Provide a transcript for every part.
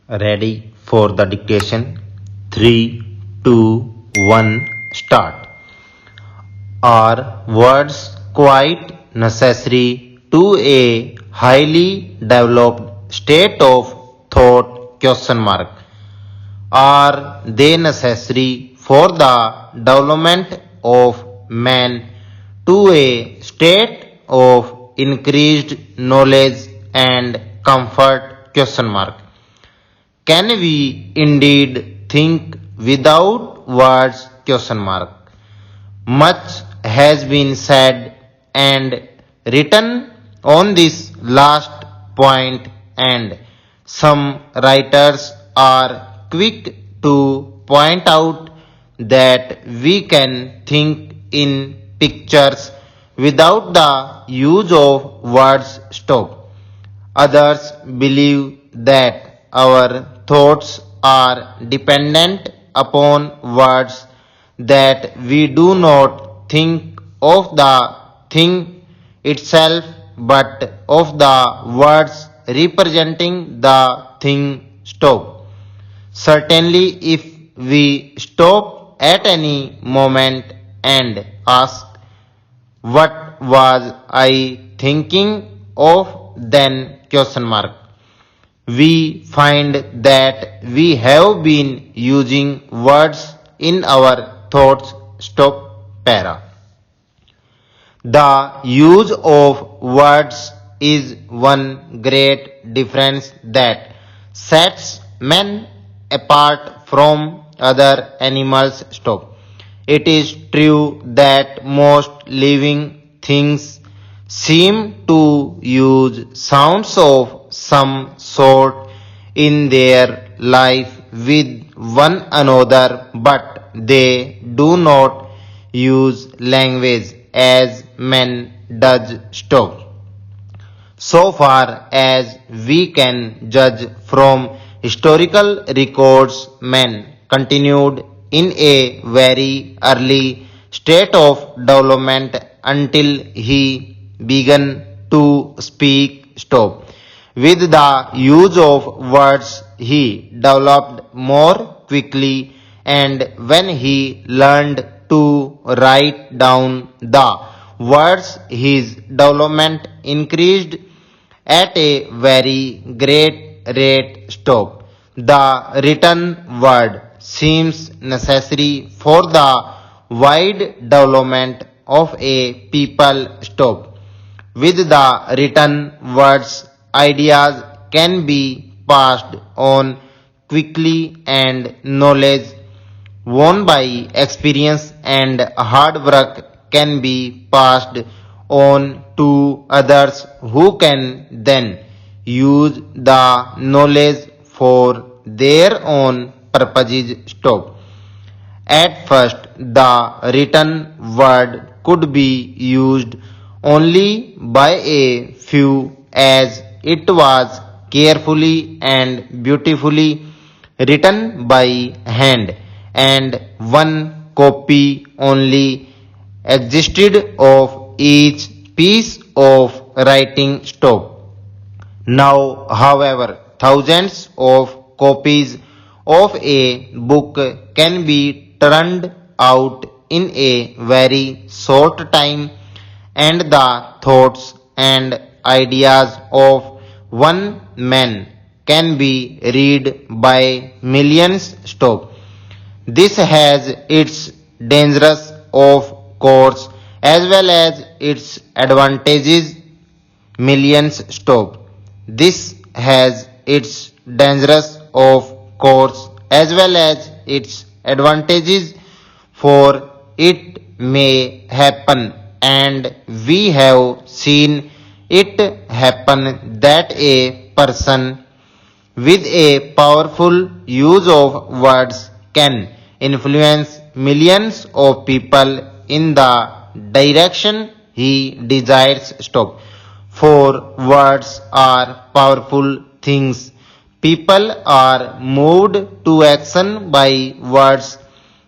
Ready for the dictation? 3, 2, 1, start. Are words quite necessary to a highly developed state of thought? Question mark. Are they necessary for the development of man to a state of increased knowledge and comfort? Question mark. Can we indeed think without words? Question mark. Much has been said and written on this last point, and some writers are quick to point out that we can think in pictures without the use of words. Stop. Others believe that our thoughts are dependent upon words, that we do not think of the thing itself but of the words representing the thing. Stop. Certainly, if we stop at any moment and ask, what was I thinking of then? Question mark. We find that we have been using words in our thoughts. Stop. Para. The use of words is one great difference that sets men apart from other animals. Stop. It is true that most living things seem to use sounds of some sort in their life with one another, but they do not use language as men does. Stop. So far as we can judge from historical records, man continued in a very early state of development until he began to speak. Stop. With the use of words, he developed more quickly, and when he learned to write down the words, his development increased at a very great rate. Stop. The written word seems necessary for the wide development of a people. Stop. With the written words, ideas can be passed on quickly, and knowledge won by experience and hard work can be passed on to others who can then use the knowledge for their own purposes. Stop. At first, the written word could be used only by a few, as it was carefully and beautifully written by hand, and one copy only existed of each piece of writing. Stop. Now, however, thousands of copies of a book can be turned out in a very short time, and the thoughts and ideas of one man can be read by millions. Stop. This has its dangers, of course, as well as its advantages. Millions. Stop. This has its dangers, of course, as well as its advantages, for it may happen, and we have seen it happen, that a person with a powerful use of words can influence millions of people in the direction he desires. Stop. For words are powerful things. People are moved to action by words.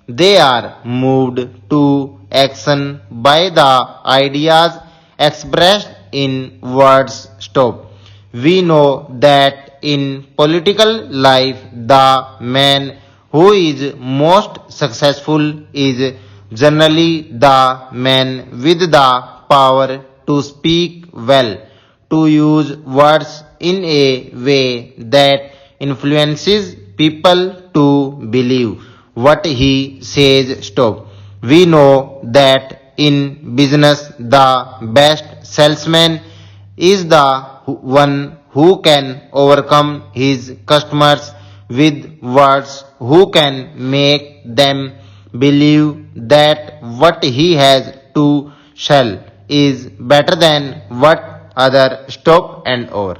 They are moved to action by the ideas expressed in words. Stop. We know that in political life, the man who is most successful is generally the man with the power to speak well, to use words in a way that influences people to believe what he says. Stop. We know that in business the best salesman is the one who can overcome his customers with words, who can make them believe that what he has to sell is better than what other. Stop and over.